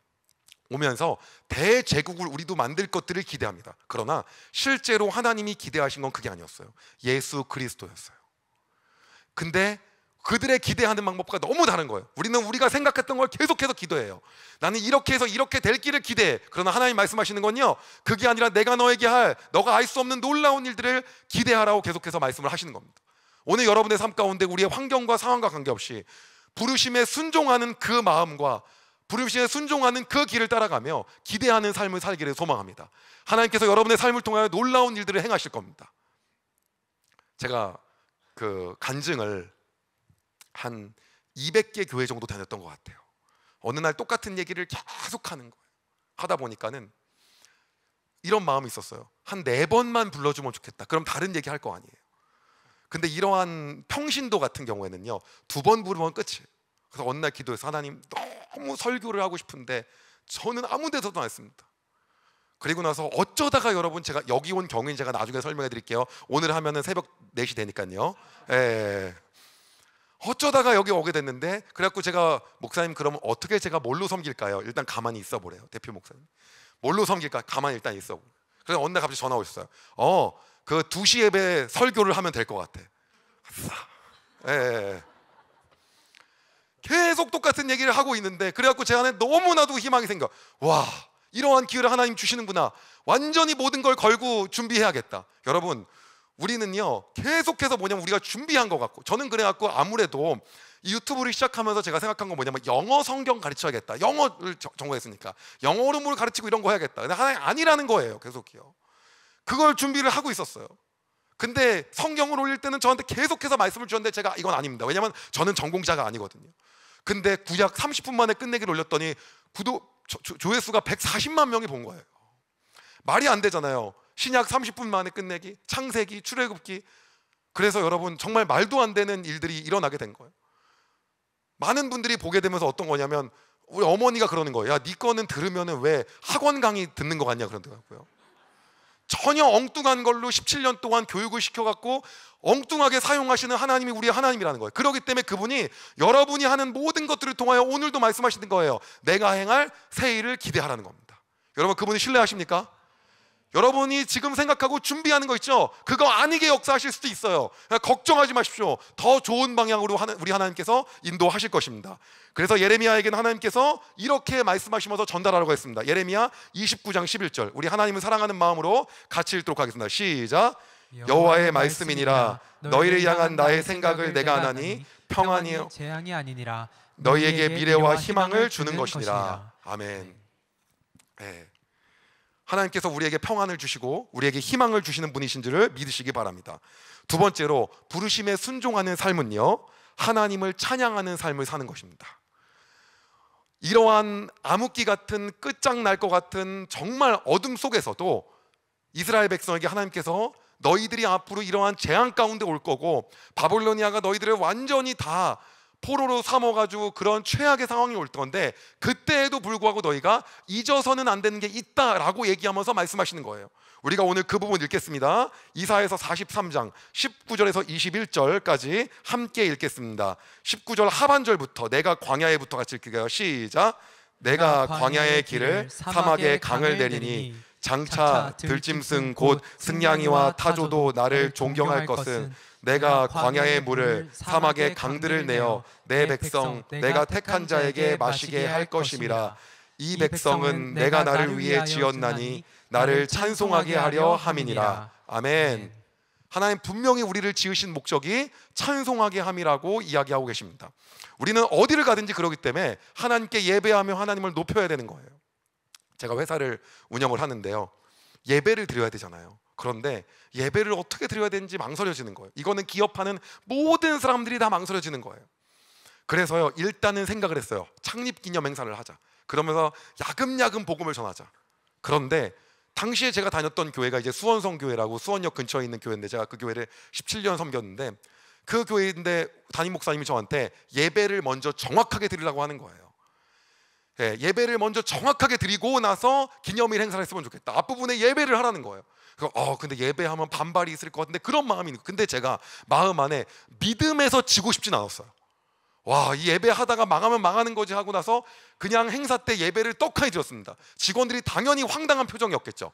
[SPEAKER 1] 오면서 대제국을 우리도 만들 것들을 기대합니다. 그러나 실제로 하나님이 기대하신 건 그게 아니었어요. 예수 그리스도였어요. 근데 그들의 기대하는 방법과 너무 다른 거예요. 우리는 우리가 생각했던 걸 계속해서 기도해요. 나는 이렇게 해서 이렇게 될 길을 기대해. 그러나 하나님 말씀하시는 건요, 그게 아니라 내가 너에게 할, 너가 알 수 없는 놀라운 일들을 기대하라고 계속해서 말씀을 하시는 겁니다. 오늘 여러분의 삶 가운데 우리의 환경과 상황과 관계없이 부르심에 순종하는 그 마음과 부르심에 순종하는 그 길을 따라가며 기대하는 삶을 살기를 소망합니다. 하나님께서 여러분의 삶을 통하여 놀라운 일들을 행하실 겁니다. 제가 그 간증을 한 200개 교회 정도 다녔던 것 같아요. 어느 날 똑같은 얘기를 계속 하는 거예요. 하다 보니까는 이런 마음이 있었어요. 한 4번만 불러주면 좋겠다. 그럼 다른 얘기 할 거 아니에요. 근데 이러한 평신도 같은 경우에는요 2번 부르면 끝이에요. 그래서 어느 날 기도해서 하나님, 너무 설교를 하고 싶은데 저는 아무 데서도 안 했습니다. 그리고 나서 어쩌다가 여러분, 제가 여기 온 경우는 제가 나중에 설명해 드릴게요. 오늘 하면은 새벽 4시 되니까요. 예. 어쩌다가 여기 오게 됐는데, 그래갖고 제가 목사님 그러면 어떻게 제가 뭘로 섬길까요? 일단 가만히 있어 보래요. 대표 목사님. 뭘로 섬길까? 가만히 일단 있어 보래요. 그래서 어느 날 갑자기 전화 오셨어요. 그 2시 예배 설교를 하면 될 것 같아. 예. 계속 똑같은 얘기를 하고 있는데, 그래갖고 제 안에 너무나도 희망이 생겨. 와, 이러한 기회를 하나님 주시는구나. 완전히 모든 걸 걸고 준비해야겠다. 여러분, 우리는요 계속해서 뭐냐면 우리가 준비한 것 같고, 저는 그래갖고 아무래도 이 유튜브를 시작하면서 제가 생각한 건 뭐냐면 영어 성경 가르쳐야겠다. 영어를 전공했으니까 영어로 가르치고 이런 거 해야겠다. 근데 하나님 아니라는 거예요. 계속해요. 그걸 준비를 하고 있었어요. 근데 성경을 올릴 때는 저한테 계속해서 말씀을 주셨는데 제가 이건 아닙니다. 왜냐면 저는 전공자가 아니거든요. 근데 구약 30분 만에 끝내기를 올렸더니 조회수가 140만 명이 본 거예요. 말이 안 되잖아요. 신약 30분 만에 끝내기, 창세기, 출애굽기. 그래서 여러분 정말 말도 안 되는 일들이 일어나게 된 거예요. 많은 분들이 보게 되면서 어떤 거냐면 우리 어머니가 그러는 거예요. 야, 네 거는 들으면은 왜 학원 강의 듣는 거 같냐 그러더라고요. 전혀 엉뚱한 걸로 17년 동안 교육을 시켜갖고 엉뚱하게 사용하시는 하나님이 우리의 하나님이라는 거예요. 그렇기 때문에 그분이 여러분이 하는 모든 것들을 통하여 오늘도 말씀하시는 거예요. 내가 행할 새 일을 기대하라는 겁니다. 여러분, 그분이 신뢰하십니까? 여러분이 지금 생각하고 준비하는 거 있죠? 그거 아니게 역사하실 수도 있어요. 걱정하지 마십시오. 더 좋은 방향으로 우리 하나님께서 인도하실 것입니다. 그래서 예레미야에게는 하나님께서 이렇게 말씀하시면서 전달하라고 했습니다. 예레미야 29장 11절, 우리 하나님을 사랑하는 마음으로 같이 읽도록 하겠습니다. 시작. 여호와의 말씀이니라. 너희를 향한 나의 생각을 내가 아나니 평안이요
[SPEAKER 2] 재앙이 아니니라.
[SPEAKER 1] 너희에게 미래와 희망을 주는 것이니라. 아멘. 네. 하나님께서 우리에게 평안을 주시고 우리에게 희망을 주시는 분이신 줄을 믿으시기 바랍니다. 두 번째로, 부르심에 순종하는 삶은요 하나님을 찬양하는 삶을 사는 것입니다. 이러한 암흑기 같은, 끝장날 것 같은 정말 어둠 속에서도 이스라엘 백성에게 하나님께서 너희들이 앞으로 이러한 재앙 가운데 올 거고 바빌로니아가 너희들을 완전히 다 포로로 삼아가지고 그런 최악의 상황이 올 건데, 그때에도 불구하고 너희가 잊어서는 안 되는 게 있다라고 얘기하면서 말씀하시는 거예요. 우리가 오늘 그 부분 읽겠습니다. 이사야서 43장 19절에서 21절까지 함께 읽겠습니다. 19절 하반절부터, 내가 광야에부터 같이 읽게요. 시작. 내가 광야의 길을, 사막의 강을 내리니 장차 들짐승 곧 승냥이와 타조도 나를 존경할 것은 내가 광야의 물을, 사막의 강들을 내어 내 백성 내가 택한 자에게 마시게 할 것임이라. 이 백성은 내가 나를 위해 지었나니 나를 찬송하게 하려 함이니라. 아멘. 하나님 분명히 우리를 지으신 목적이 찬송하게 함이라고 이야기하고 계십니다. 우리는 어디를 가든지 그러기 때문에 하나님께 예배하며 하나님을 높여야 되는 거예요. 제가 회사를 운영을 하는데요, 예배를 드려야 되잖아요. 그런데 예배를 어떻게 드려야 되는지 망설여지는 거예요. 이거는 기업하는 모든 사람들이 다 망설여지는 거예요. 그래서요, 일단은 생각을 했어요. 창립기념 행사를 하자. 그러면서 야금야금 복음을 전하자. 그런데 당시에 제가 다녔던 교회가 이제 수원성교회라고 수원역 근처에 있는 교회인데, 제가 그 교회를 17년 섬겼는데, 그 교회인데 담임 목사님이 저한테 예배를 먼저 정확하게 드리라고 하는 거예요. 예배를 먼저 정확하게 드리고 나서 기념일 행사를 했으면 좋겠다. 앞부분에 예배를 하라는 거예요. 근데 예배하면 반발이 있을 것 같은데, 그런 마음이 있는 거예요. 근데 제가 마음 안에 믿음에서 지고 싶진 않았어요. 와, 이 예배 하다가 망하면 망하는 거지 하고 나서 그냥 행사 때 예배를 떡하니 드렸습니다. 직원들이 당연히 황당한 표정이었겠죠.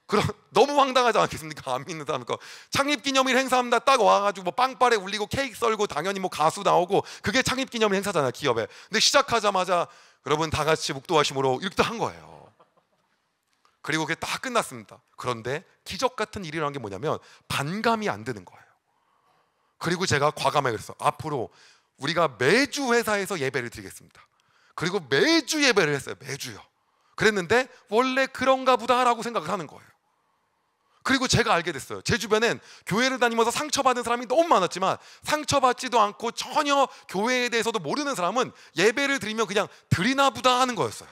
[SPEAKER 1] 그럼 너무 황당하지 않겠습니까? 안 믿는 사람 거. 창립기념일 행사합니다. 딱 와가지고 뭐 빵빠레 울리고 케이크 썰고 당연히 뭐 가수 나오고, 그게 창립기념일 행사잖아요, 기업에. 근데 시작하자마자 여러분 다 같이 묵도하심으로 이렇게 한 거예요. 그리고 그게 딱 끝났습니다. 그런데 기적 같은 일이라는 게 뭐냐면 반감이 안 드는 거예요. 그리고 제가 과감하게 그랬어요. 앞으로 우리가 매주 회사에서 예배를 드리겠습니다. 그리고 매주 예배를 했어요. 매주요. 그랬는데 원래 그런가 보다라고 생각을 하는 거예요. 그리고 제가 알게 됐어요. 제 주변엔 교회를 다니면서 상처받은 사람이 너무 많았지만 상처받지도 않고 전혀 교회에 대해서도 모르는 사람은 예배를 드리면 그냥 드리나 보다 하는 거였어요.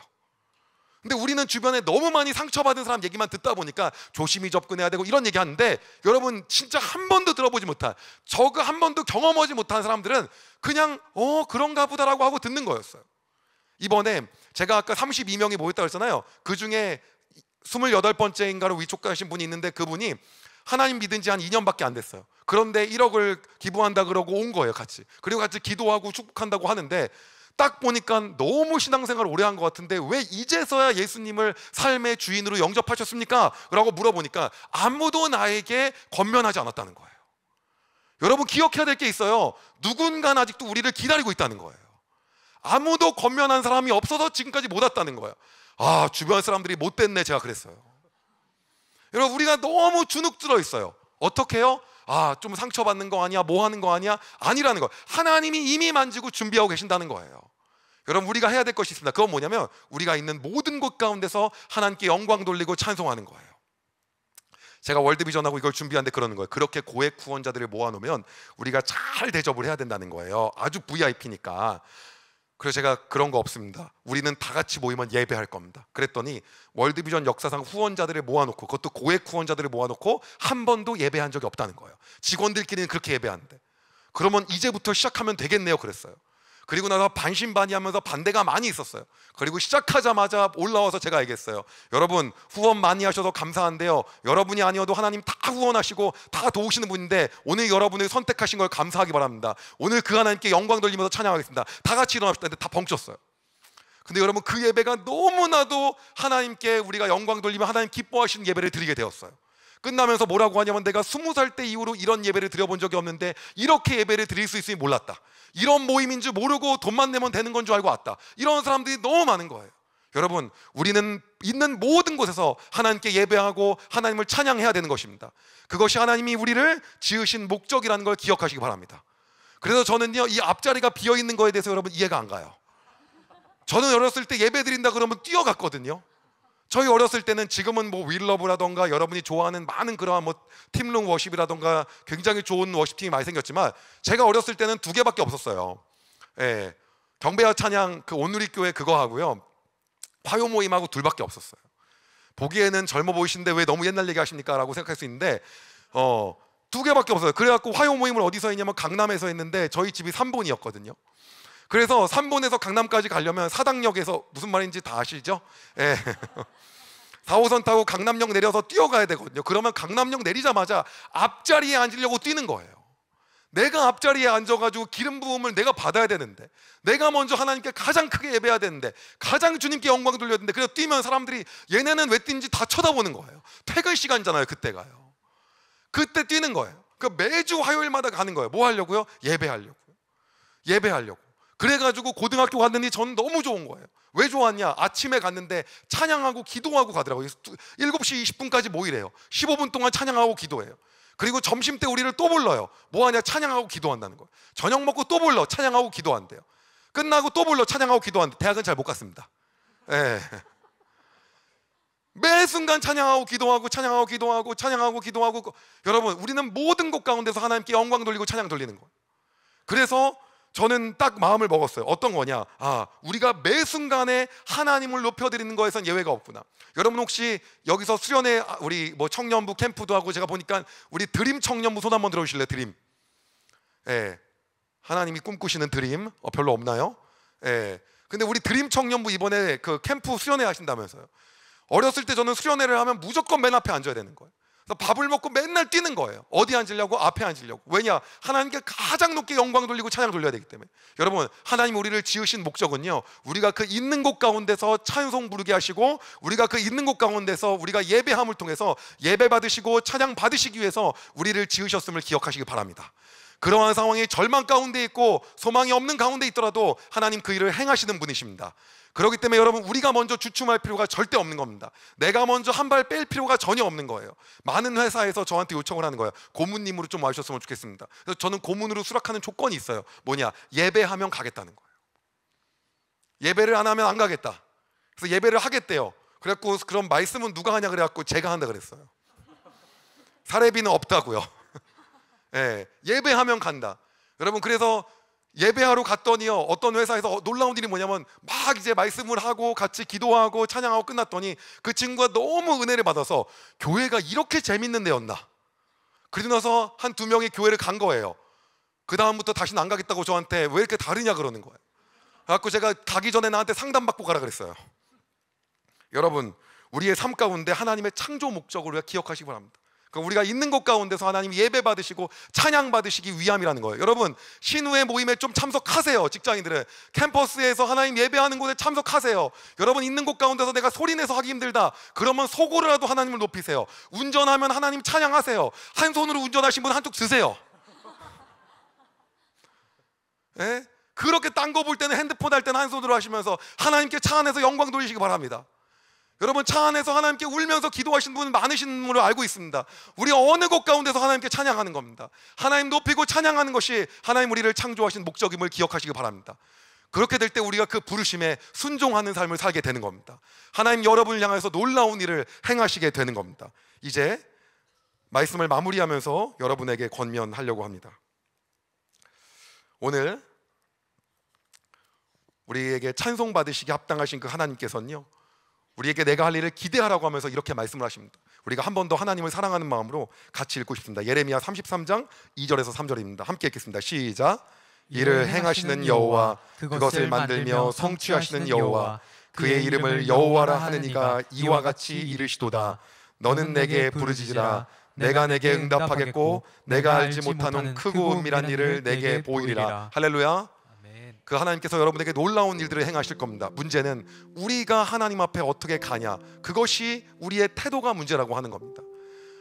[SPEAKER 1] 근데 우리는 주변에 너무 많이 상처받은 사람 얘기만 듣다 보니까 조심히 접근해야 되고 이런 얘기 하는데, 여러분 진짜 한 번도 들어보지 못한, 저거 한 번도 경험하지 못한 사람들은 그냥 그런가 보다라고 하고 듣는 거였어요. 이번에 제가 아까 32명이 모였다고 했잖아요. 그 중에 28번째인가로 위촉하신 분이 있는데, 그분이 하나님 믿은 지 한 2년밖에 안 됐어요. 그런데 1억을 기부한다 그러고 온 거예요, 같이. 그리고 같이 기도하고 축복한다고 하는데, 딱 보니까 너무 신앙생활을 오래 한 것 같은데 왜 이제서야 예수님을 삶의 주인으로 영접하셨습니까? 라고 물어보니까 아무도 나에게 권면하지 않았다는 거예요. 여러분 기억해야 될 게 있어요. 누군가는 아직도 우리를 기다리고 있다는 거예요. 아무도 권면한 사람이 없어서 지금까지 못 왔다는 거예요. 주변 사람들이 못됐네, 제가 그랬어요. 여러분 우리가 너무 주눅 들어 있어요. 어떻게 해요? 좀 상처받는 거 아니야? 뭐 하는 거 아니야? 아니라는 거예요. 하나님이 이미 만지고 준비하고 계신다는 거예요. 여러분 우리가 해야 될 것이 있습니다. 그건 뭐냐면 우리가 있는 모든 곳 가운데서 하나님께 영광 돌리고 찬송하는 거예요. 제가 월드비전하고 이걸 준비하는데 그러는 거예요. 그렇게 고액 후원자들을 모아놓으면 우리가 잘 대접을 해야 된다는 거예요. 아주 VIP니까. 그래서 제가 그런 거 없습니다. 우리는 다 같이 모이면 예배할 겁니다. 그랬더니 월드비전 역사상 후원자들을 모아놓고, 그것도 고액 후원자들을 모아놓고 한 번도 예배한 적이 없다는 거예요. 직원들끼리는 그렇게 예배하는데. 그러면 이제부터 시작하면 되겠네요, 그랬어요. 그리고 나서 반신반의하면서 반대가 많이 있었어요. 그리고 시작하자마자 올라와서 제가 얘기했어요. 여러분 후원 많이 하셔서 감사한데요, 여러분이 아니어도 하나님 다 후원하시고 다 도우시는 분인데 오늘 여러분을 선택하신 걸 감사하기 바랍니다. 오늘 그 하나님께 영광 돌리면서 찬양하겠습니다. 다 같이 일어납시다 했는데 다 벙쳤어요. 근데 여러분 그 예배가 너무나도 하나님께 우리가 영광 돌리면 하나님 기뻐하시는 예배를 드리게 되었어요. 끝나면서 뭐라고 하냐면, 내가 20살 때 이후로 이런 예배를 드려본 적이 없는데 이렇게 예배를 드릴 수 있으니 몰랐다. 이런 모임인 줄 모르고 돈만 내면 되는 건 줄 알고 왔다. 이런 사람들이 너무 많은 거예요. 여러분 우리는 있는 모든 곳에서 하나님께 예배하고 하나님을 찬양해야 되는 것입니다. 그것이 하나님이 우리를 지으신 목적이라는 걸 기억하시기 바랍니다. 그래서 저는요, 이 앞자리가 비어있는 거에 대해서 여러분 이해가 안 가요. 저는 어렸을 때 예배 드린다 그러면 뛰어갔거든요. 저희 어렸을 때는, 지금은 뭐 윌러브라던가 여러분이 좋아하는 많은 그러한 뭐 팀룸 워십이라던가 굉장히 좋은 워십팀이 많이 생겼지만, 제가 어렸을 때는 2개밖에 없었어요. 경배와 찬양 그 온누리교회 그거 하고요, 화요 모임하고 2밖에 없었어요. 보기에는 젊어 보이시는데 왜 너무 옛날 얘기 하십니까? 라고 생각할 수 있는데 2개밖에 없어요. 그래갖고 화요 모임을 어디서 했냐면 강남에서 했는데, 저희 집이 3본이었거든요. 그래서 3본에서 강남까지 가려면 사당역에서, 무슨 말인지 다 아시죠? 4호선 타고 강남역 내려서 뛰어가야 되거든요. 그러면 강남역 내리자마자 앞자리에 앉으려고 뛰는 거예요. 내가 앞자리에 앉아가지고 기름 부음을 내가 받아야 되는데, 내가 먼저 하나님께 가장 크게 예배해야 되는데, 가장 주님께 영광 돌려야 되는데, 그래서 뛰면 사람들이 얘네는 왜 뛰는지 다 쳐다보는 거예요. 퇴근 시간이잖아요, 그때가요. 그때 뛰는 거예요. 그 매주 화요일마다 가는 거예요. 뭐 하려고요? 예배하려고. 그래가지고 고등학교 갔더니 저는 너무 좋은 거예요. 왜 좋았냐? 아침에 갔는데 찬양하고 기도하고 가더라고요. 7시 20분까지 모이래요. 15분 동안 찬양하고 기도해요. 그리고 점심 때 우리를 또 불러요. 뭐 하냐? 찬양하고 기도한다는 거예요. 저녁 먹고 또 불러, 찬양하고 기도한대요. 끝나고 또 불러, 찬양하고 기도한대. 대학은 잘 못 갔습니다. 매 순간 찬양하고 기도하고. 여러분 우리는 모든 곳 가운데서 하나님께 영광 돌리고 찬양 돌리는 거예요. 그래서 저는 딱 마음을 먹었어요. 어떤 거냐? 우리가 매 순간에 하나님을 높여드리는 거에선 예외가 없구나. 여러분 혹시 여기서 수련회 우리 뭐 청년부 캠프도 하고, 제가 보니까 우리 드림 청년부 손 한번 들어주실래요? 드림. 하나님이 꿈꾸시는 드림 별로 없나요? 근데 우리 드림 청년부 이번에 그 캠프 수련회 하신다면서요. 어렸을 때 저는 수련회를 하면 무조건 맨 앞에 앉아야 되는 거예요. 밥을 먹고 맨날 뛰는 거예요. 어디 앉으려고? 앞에 앉으려고. 왜냐? 하나님께 가장 높게 영광 돌리고 찬양 돌려야 되기 때문에. 여러분 하나님 우리를 지으신 목적은요, 우리가 그 있는 곳 가운데서 찬송 부르게 하시고, 우리가 그 있는 곳 가운데서 우리가 예배함을 통해서 예배 받으시고 찬양 받으시기 위해서 우리를 지으셨음을 기억하시기 바랍니다. 그러한 상황이 절망 가운데 있고 소망이 없는 가운데 있더라도 하나님 그 일을 행하시는 분이십니다. 그렇기 때문에 여러분 우리가 먼저 주춤할 필요가 절대 없는 겁니다. 내가 먼저 한 발 뺄 필요가 전혀 없는 거예요. 많은 회사에서 저한테 요청을 하는 거예요. 고문님으로 좀 와주셨으면 좋겠습니다. 그래서 저는 고문으로 수락하는 조건이 있어요. 뭐냐? 예배하면 가겠다는 거예요. 예배를 안 하면 안 가겠다. 그래서 예배를 하겠대요. 그래갖고 그럼 말씀은 누가 하냐 그래갖고 제가 한다 그랬어요. 사례비는 없다고요. 예, 예배하면 간다. 여러분, 그래서 예배하러 갔더니요, 어떤 회사에서 놀라운 일이 뭐냐면 막 이제 말씀을 하고 같이 기도하고 찬양하고 끝났더니 그 친구가 너무 은혜를 받아서 교회가 이렇게 재밌는 데였나. 그러고 나서 한 두 명이 교회를 간 거예요. 그 다음부터 다시는 안 가겠다고 저한테 왜 이렇게 다르냐 그러는 거예요. 그래서 제가 가기 전에 나한테 상담받고 가라 그랬어요. 여러분, 우리의 삶 가운데 하나님의 창조 목적을 우리가 기억하시기 바랍니다. 그러니까 우리가 있는 곳 가운데서 하나님 예배 받으시고 찬양 받으시기 위함이라는 거예요. 여러분, 신우의 모임에 좀 참석하세요. 직장인들은 캠퍼스에서 하나님 예배하는 곳에 참석하세요. 여러분, 있는 곳 가운데서 내가 소리내서 하기 힘들다 그러면 속으로라도 하나님을 높이세요. 운전하면 하나님 찬양하세요. 한 손으로 운전하신 분 한쪽 드세요. 예? 그렇게 딴 거 볼 때는, 핸드폰 할 때는 한 손으로 하시면서 하나님께 차 안에서 영광 돌리시기 바랍니다. 여러분, 차 안에서 하나님께 울면서 기도하시는 분은 많으신 분으로 알고 있습니다. 우리 어느 곳 가운데서 하나님께 찬양하는 겁니다. 하나님 높이고 찬양하는 것이 하나님 우리를 창조하신 목적임을 기억하시기 바랍니다. 그렇게 될 때 우리가 그 부르심에 순종하는 삶을 살게 되는 겁니다. 하나님 여러분을 향해서 놀라운 일을 행하시게 되는 겁니다. 이제 말씀을 마무리하면서 여러분에게 권면하려고 합니다. 오늘 우리에게 찬송 받으시기 합당하신 그 하나님께서는요, 우리에게 내가 할 일을 기대하라고 하면서 이렇게 말씀을 하십니다. 우리가 한 번 더 하나님을 사랑하는 마음으로 같이 읽고 싶습니다. 예레미야 33장 2절에서 3절입니다. 함께 읽겠습니다. 시작. 이를 행하시는 여호와, 그것을 만들며 성취하시는 여호와, 그의 이름을 여호와라 하는 이가 이와 같이 이르시도다. 너는 내게 부르짖으라. 내가 내게 응답하겠고 내가 알지 못하는 크고 은밀한 일을 내게 보이리라. 할렐루야. 그 하나님께서 여러분에게 놀라운 일들을 행하실 겁니다. 문제는 우리가 하나님 앞에 어떻게 가냐, 그것이 우리의 태도가 문제라고 하는 겁니다.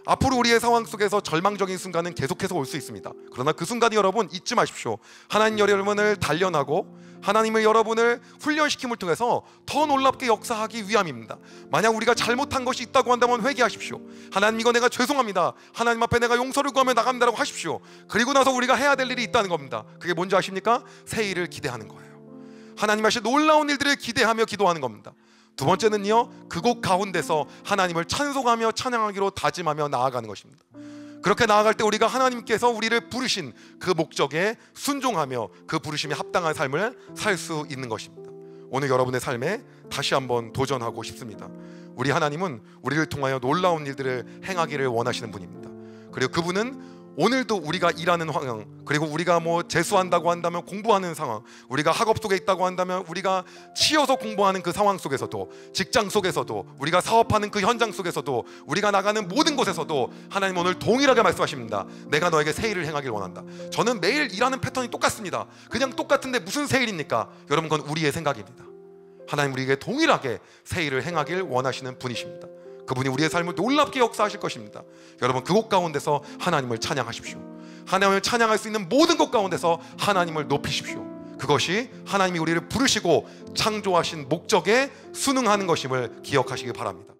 [SPEAKER 1] 앞으로 우리의 상황 속에서 절망적인 순간은 계속해서 올 수 있습니다. 그러나 그 순간이 여러분 잊지 마십시오. 하나님 여러분을 단련하고 하나님을 여러분을 훈련시킴을 통해서 더 놀랍게 역사하기 위함입니다. 만약 우리가 잘못한 것이 있다고 한다면 회개하십시오. 하나님, 이거 내가 죄송합니다. 하나님 앞에 내가 용서를 구하며 나간다라고 하십시오. 그리고 나서 우리가 해야 될 일이 있다는 겁니다. 그게 뭔지 아십니까? 새 일을 기대하는 거예요. 하나님 하실 놀라운 일들을 기대하며 기도하는 겁니다. 두 번째는요, 그곳 가운데서 하나님을 찬송하며 찬양하기로 다짐하며 나아가는 것입니다. 그렇게 나아갈 때 우리가 하나님께서 우리를 부르신 그 목적에 순종하며 그 부르심에 합당한 삶을 살 수 있는 것입니다. 오늘 여러분의 삶에 다시 한번 도전하고 싶습니다. 우리 하나님은 우리를 통하여 놀라운 일들을 행하기를 원하시는 분입니다. 그리고 그분은 오늘도 우리가 일하는 상황, 그리고 우리가 뭐 재수한다고 한다면 공부하는 상황, 우리가 학업 속에 있다고 한다면 우리가 치여서 공부하는 그 상황 속에서도, 직장 속에서도, 우리가 사업하는 그 현장 속에서도, 우리가 나가는 모든 곳에서도 하나님 오늘 동일하게 말씀하십니다. 내가 너에게 새 일을 행하길 원한다. 저는 매일 일하는 패턴이 똑같습니다. 그냥 똑같은데 무슨 새 일입니까? 여러분, 그건 우리의 생각입니다. 하나님 우리에게 동일하게 새 일을 행하길 원하시는 분이십니다. 그분이 우리의 삶을 놀랍게 역사하실 것입니다. 여러분, 그곳 가운데서 하나님을 찬양하십시오. 하나님을 찬양할 수 있는 모든 곳 가운데서 하나님을 높이십시오. 그것이 하나님이 우리를 부르시고 창조하신 목적에 순응하는 것임을 기억하시기 바랍니다.